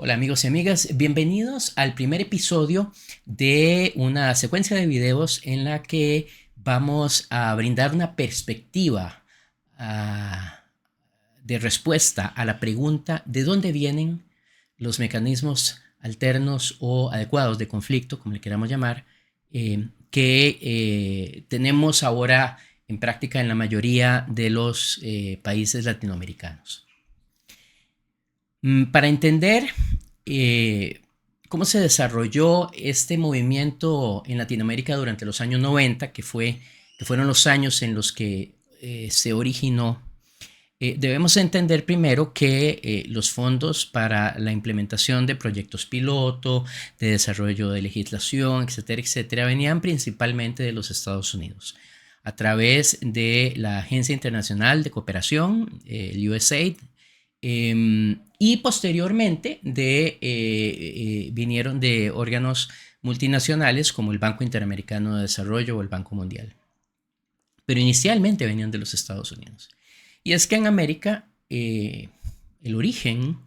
Hola amigos y amigas, bienvenidos al primer episodio de una secuencia de videos en la que vamos a brindar una perspectiva de respuesta a la pregunta de dónde vienen los mecanismos alternos o adecuados de conflicto, como le queramos llamar, que tenemos ahora en práctica en la mayoría de los países latinoamericanos. Para entender cómo se desarrolló este movimiento en Latinoamérica durante los años 90, que fueron los años en los que se originó, debemos entender primero que los fondos para la implementación de proyectos piloto, de desarrollo de legislación, etcétera, etcétera, venían principalmente de los Estados Unidos a través de la Agencia Internacional de Cooperación, el USAID, y posteriormente vinieron de órganos multinacionales como el Banco Interamericano de Desarrollo o el Banco Mundial. Pero inicialmente venían de los Estados Unidos. Y es que en América el origen,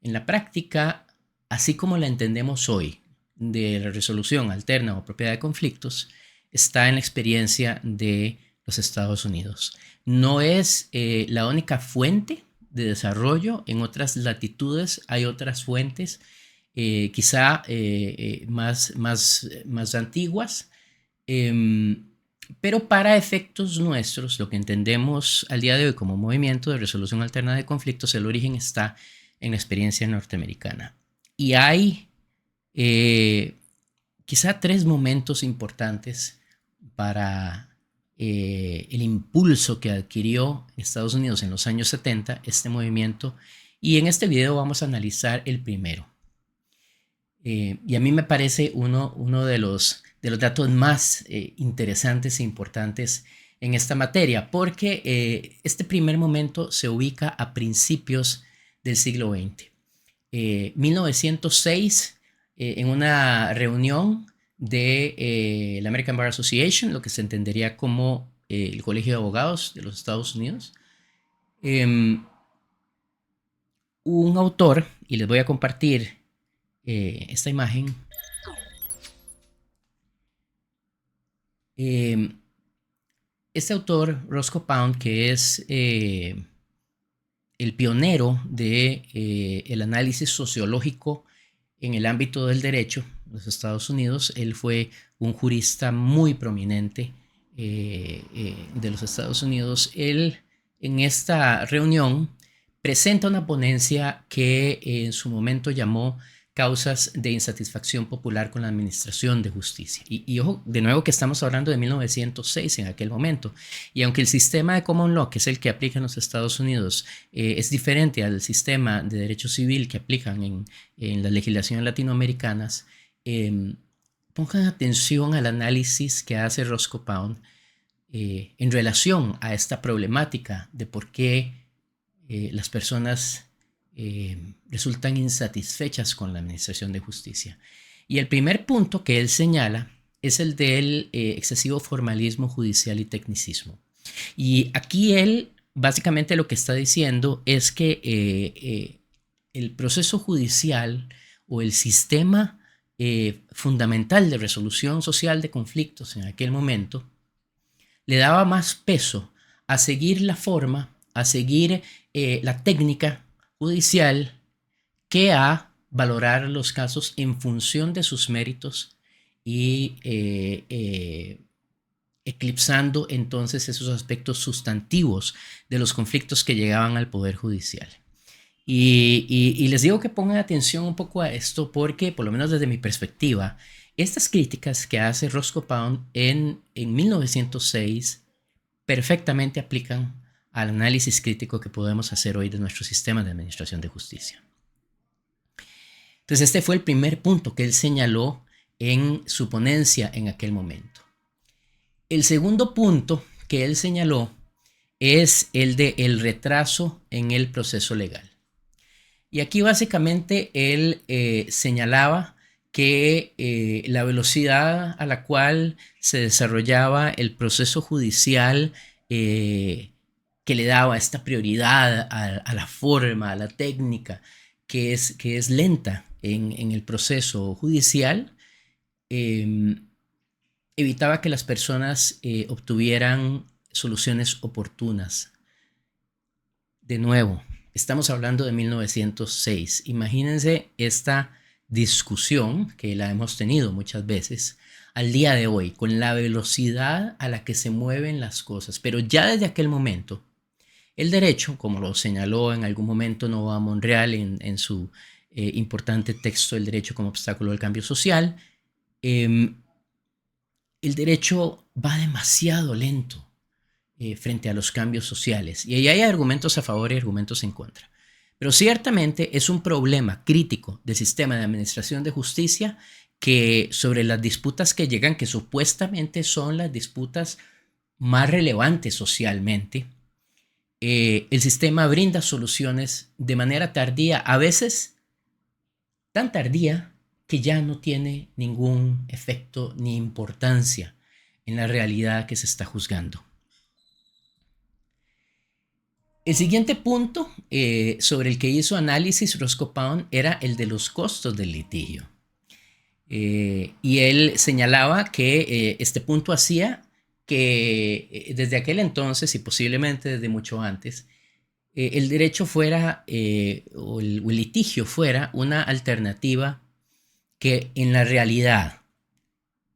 en la práctica, así como la entendemos hoy, de la resolución alterna o propiedad de conflictos, está en la experiencia de los Estados Unidos. No es la única fuente de desarrollo. En otras latitudes hay otras fuentes, quizá más antiguas, pero para efectos nuestros, lo que entendemos al día de hoy como movimiento de resolución alterna de conflictos, el origen está en la experiencia norteamericana. Y hay quizá tres momentos importantes para el impulso que adquirió Estados Unidos en los años 70 este movimiento, y en este video vamos a analizar el primero. Y a mí me parece uno de los datos más interesantes e importantes en esta materia, porque este primer momento se ubica a principios del siglo XX. 1906, en una reunión de la American Bar Association, lo que se entendería como el Colegio de Abogados de los Estados Unidos, un autor, y les voy a compartir esta imagen, este autor, Roscoe Pound, que es el pionero de el análisis sociológico en el ámbito del derecho en los Estados Unidos. Él fue un jurista muy prominente de los Estados Unidos. Él, en esta reunión, presenta una ponencia que en su momento llamó causas de insatisfacción popular con la administración de justicia. Y ojo, de nuevo que estamos hablando de 1906 en aquel momento. Y aunque el sistema de common law, que es el que aplica en los Estados Unidos, es diferente al sistema de derecho civil que aplican en las legislaciones latinoamericanas, pongan atención al análisis que hace Roscoe Pound en relación a esta problemática de por qué las personas resultan insatisfechas con la administración de justicia. Y el primer punto que él señala es el del excesivo formalismo judicial y tecnicismo. Y aquí él básicamente lo que está diciendo es que el proceso judicial o el sistema fundamental de resolución social de conflictos en aquel momento le daba más peso a seguir la forma, a seguir la técnica judicial, que a valorar los casos en función de sus méritos y eclipsando entonces esos aspectos sustantivos de los conflictos que llegaban al Poder Judicial. Y les digo que pongan atención un poco a esto porque, por lo menos desde mi perspectiva, estas críticas que hace Roscoe Pound en 1906 perfectamente aplican al análisis crítico que podemos hacer hoy de nuestro sistema de administración de justicia. Entonces, este fue el primer punto que él señaló en su ponencia en aquel momento. El segundo punto que él señaló es el de el retraso en el proceso legal. Y aquí básicamente él señalaba que la velocidad a la cual se desarrollaba el proceso judicial que le daba esta prioridad a la forma, a la técnica, que es lenta en el proceso judicial, evitaba que las personas obtuvieran soluciones oportunas. De nuevo, estamos hablando de 1906. Imagínense esta discusión, que la hemos tenido muchas veces, al día de hoy, con la velocidad a la que se mueven las cosas. Pero ya desde aquel momento, el derecho, como lo señaló en algún momento Noah Monreal en su importante texto El derecho como obstáculo al cambio social, el derecho va demasiado lento frente a los cambios sociales. Y ahí hay argumentos a favor y argumentos en contra. Pero ciertamente es un problema crítico del sistema de administración de justicia que sobre las disputas que llegan, que supuestamente son las disputas más relevantes socialmente, el sistema brinda soluciones de manera tardía, a veces tan tardía que ya no tiene ningún efecto ni importancia en la realidad que se está juzgando. El siguiente punto sobre el que hizo análisis Roscoe Pound era el de los costos del litigio. Y él señalaba que este punto hacía que desde aquel entonces y posiblemente desde mucho antes, el derecho fuera o el litigio fuera una alternativa que en la realidad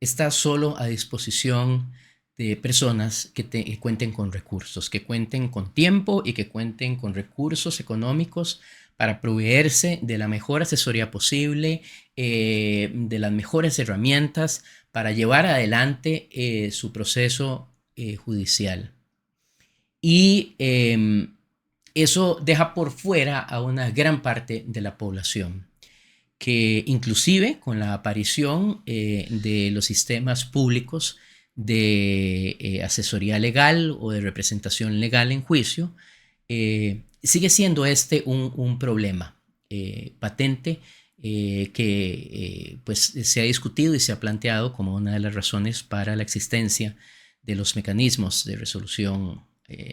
está solo a disposición de personas que cuenten con recursos, que cuenten con tiempo y que cuenten con recursos económicos para proveerse de la mejor asesoría posible, de las mejores herramientas para llevar adelante su proceso judicial. Y eso deja por fuera a una gran parte de la población, que inclusive con la aparición de los sistemas públicos de asesoría legal o de representación legal en juicio, sigue siendo este un problema patente que pues se ha discutido y se ha planteado como una de las razones para la existencia de los mecanismos de resolución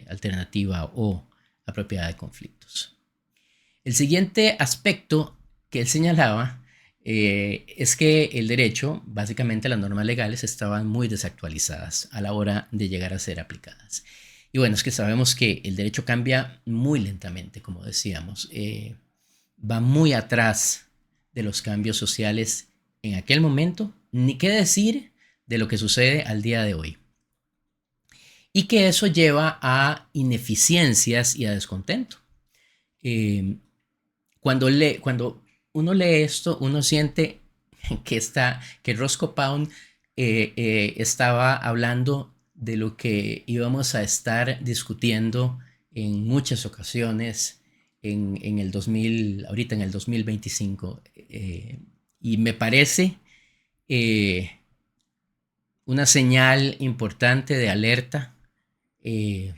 alternativa o apropiada de conflictos. El siguiente aspecto que él señalaba es que el derecho, básicamente las normas legales, estaban muy desactualizadas a la hora de llegar a ser aplicadas. Y bueno, es que sabemos que el derecho cambia muy lentamente, como decíamos, va muy atrás de los cambios sociales en aquel momento, ni qué decir de lo que sucede al día de hoy. Y que eso lleva a ineficiencias y a descontento. Cuando uno lee esto, uno siente que Roscoe Pound estaba hablando de lo que íbamos a estar discutiendo en muchas ocasiones en el 2000, ahorita en el 2025. Y me parece una señal importante de alerta en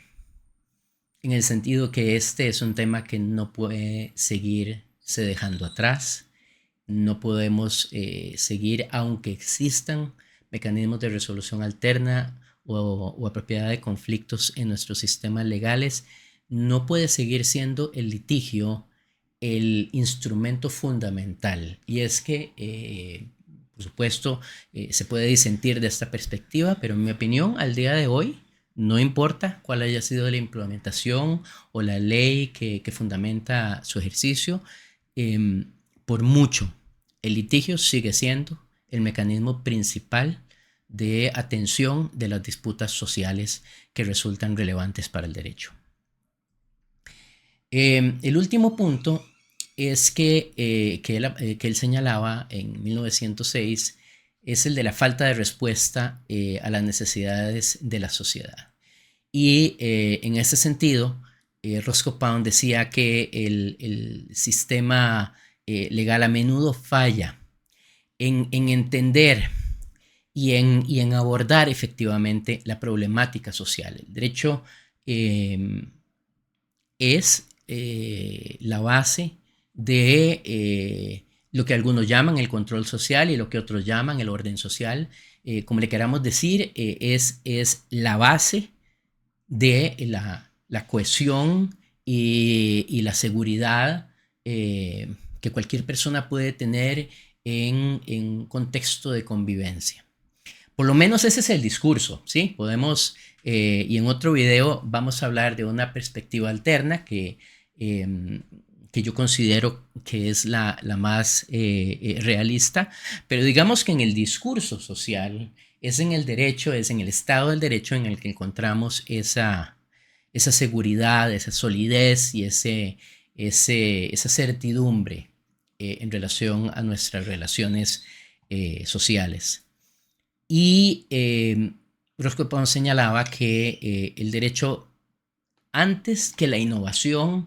el sentido que este es un tema que no puede seguirse dejando atrás. No podemos seguir, aunque existan mecanismos de resolución alterna o apropiada de conflictos en nuestros sistemas legales, no puede seguir siendo el litigio el instrumento fundamental. Y es que, por supuesto, se puede disentir de esta perspectiva, pero en mi opinión, al día de hoy, no importa cuál haya sido la implementación o la ley que fundamenta su ejercicio, por mucho, el litigio sigue siendo el mecanismo principal de atención de las disputas sociales que resultan relevantes para el derecho. El último punto es que él señalaba en 1906 es el de la falta de respuesta a las necesidades de la sociedad. Y en ese sentido, Roscoe Pound decía que el sistema legal a menudo falla en entender y en abordar efectivamente la problemática social. El derecho es la base de lo que algunos llaman el control social y lo que otros llaman el orden social. Como le queramos decir, es la base de la cohesión y la seguridad que cualquier persona puede tener en un contexto de convivencia. Por lo menos ese es el discurso, ¿sí? Podemos, y en otro video vamos a hablar de una perspectiva alterna que yo considero que es la más realista, pero digamos que en el discurso social, es en el derecho, es en el Estado del Derecho en el que encontramos esa seguridad, esa solidez y esa certidumbre en relación a nuestras relaciones sociales. Y Roscoe Pound señalaba que el derecho, antes que la innovación,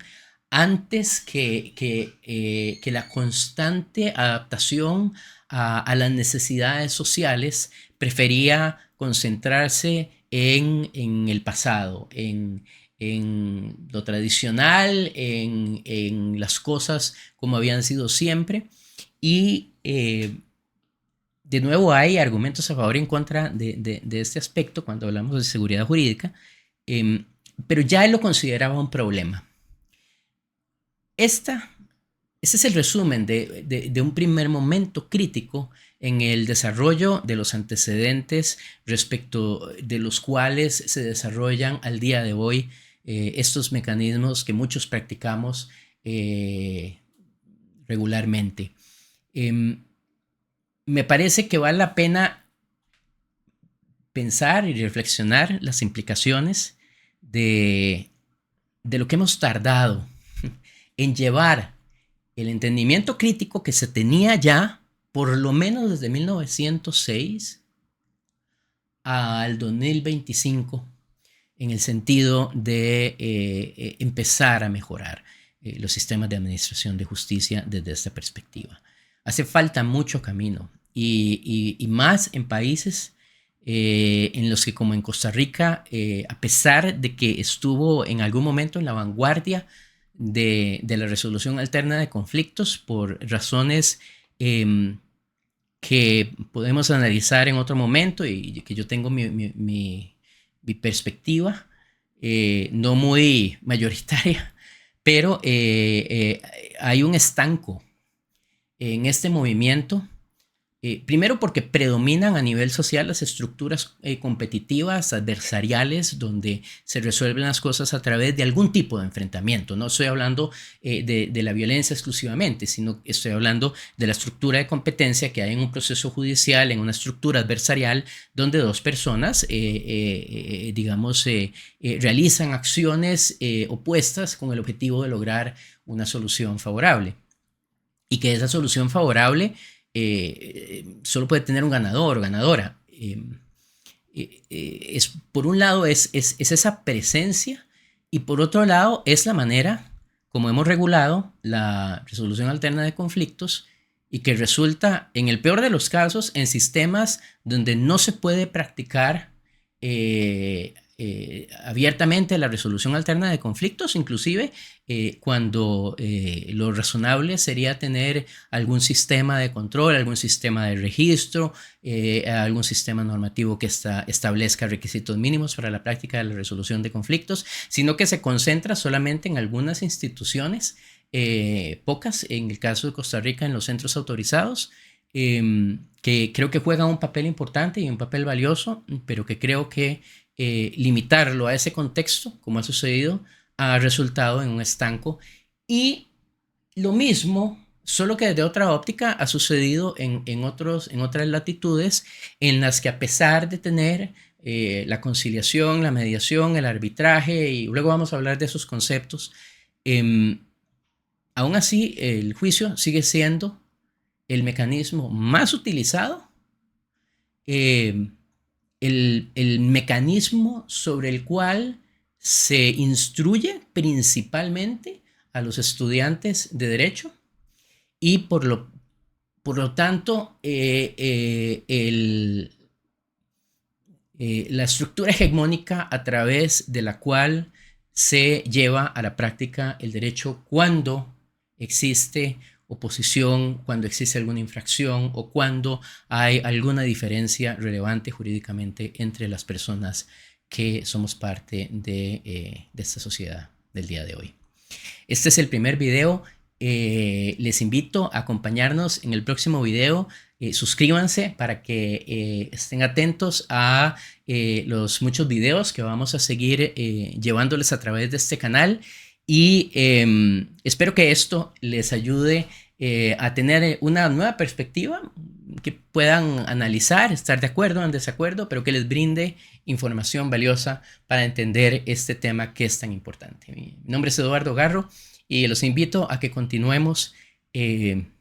antes que la constante adaptación a las necesidades sociales, prefería concentrarse en el pasado, en lo tradicional, en las cosas como habían sido siempre. Y de nuevo hay argumentos a favor y en contra de este aspecto cuando hablamos de seguridad jurídica, pero ya él lo consideraba un problema. Este es el resumen de un primer momento crítico en el desarrollo de los antecedentes respecto de los cuales se desarrollan al día de hoy estos mecanismos que muchos practicamos regularmente. Me parece que vale la pena pensar y reflexionar las implicaciones de lo que hemos tardado en llevar el entendimiento crítico que se tenía ya, por lo menos desde 1906 al 2025, en el sentido de empezar a mejorar los sistemas de administración de justicia desde esta perspectiva. Hace falta mucho camino y más en países en los que, como en Costa Rica, a pesar de que estuvo en algún momento en la vanguardia de la resolución alterna de conflictos por razones que podemos analizar en otro momento y que yo tengo mi perspectiva, no muy mayoritaria, pero hay un estanco en este movimiento. Primero porque predominan a nivel social las estructuras competitivas, adversariales, donde se resuelven las cosas a través de algún tipo de enfrentamiento. No estoy hablando de la violencia exclusivamente, sino estoy hablando de la estructura de competencia que hay en un proceso judicial, en una estructura adversarial, donde dos personas, realizan acciones opuestas con el objetivo de lograr una solución favorable. Y que esa solución favorable solo puede tener un ganador o ganadora. Por un lado es esa presencia y por otro lado es la manera como hemos regulado la resolución alterna de conflictos y que resulta, en el peor de los casos, en sistemas donde no se puede practicar abiertamente la resolución alterna de conflictos, inclusive cuando lo razonable sería tener algún sistema de control, algún sistema de registro, algún sistema normativo que establezca requisitos mínimos para la práctica de la resolución de conflictos, sino que se concentra solamente en algunas instituciones, pocas, en el caso de Costa Rica, en los centros autorizados, que creo que juegan un papel importante y un papel valioso, pero que creo que limitarlo a ese contexto, como ha sucedido, ha resultado en un estanco. Y lo mismo, solo que desde otra óptica, ha sucedido en otras latitudes en las que, a pesar de tener la conciliación, la mediación, el arbitraje, y luego vamos a hablar de esos conceptos, aún así el juicio sigue siendo el mecanismo más utilizado, el mecanismo sobre el cual se instruye principalmente a los estudiantes de derecho y por lo tanto la estructura hegemónica a través de la cual se lleva a la práctica el derecho cuando existe oposición, cuando existe alguna infracción o cuando hay alguna diferencia relevante jurídicamente entre las personas que somos parte de esta sociedad del día de hoy. Este es el primer video. Les invito a acompañarnos en el próximo video. Suscríbanse para que estén atentos a los muchos videos que vamos a seguir llevándoles a través de este canal. Y espero que esto les ayude a tener una nueva perspectiva, que puedan analizar, estar de acuerdo o en desacuerdo, pero que les brinde información valiosa para entender este tema que es tan importante. Mi nombre es Eduardo Garro y los invito a que continuemos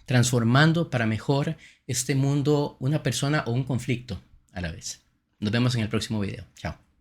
transformando para mejor este mundo, una persona o un conflicto a la vez. Nos vemos en el próximo video. Chao.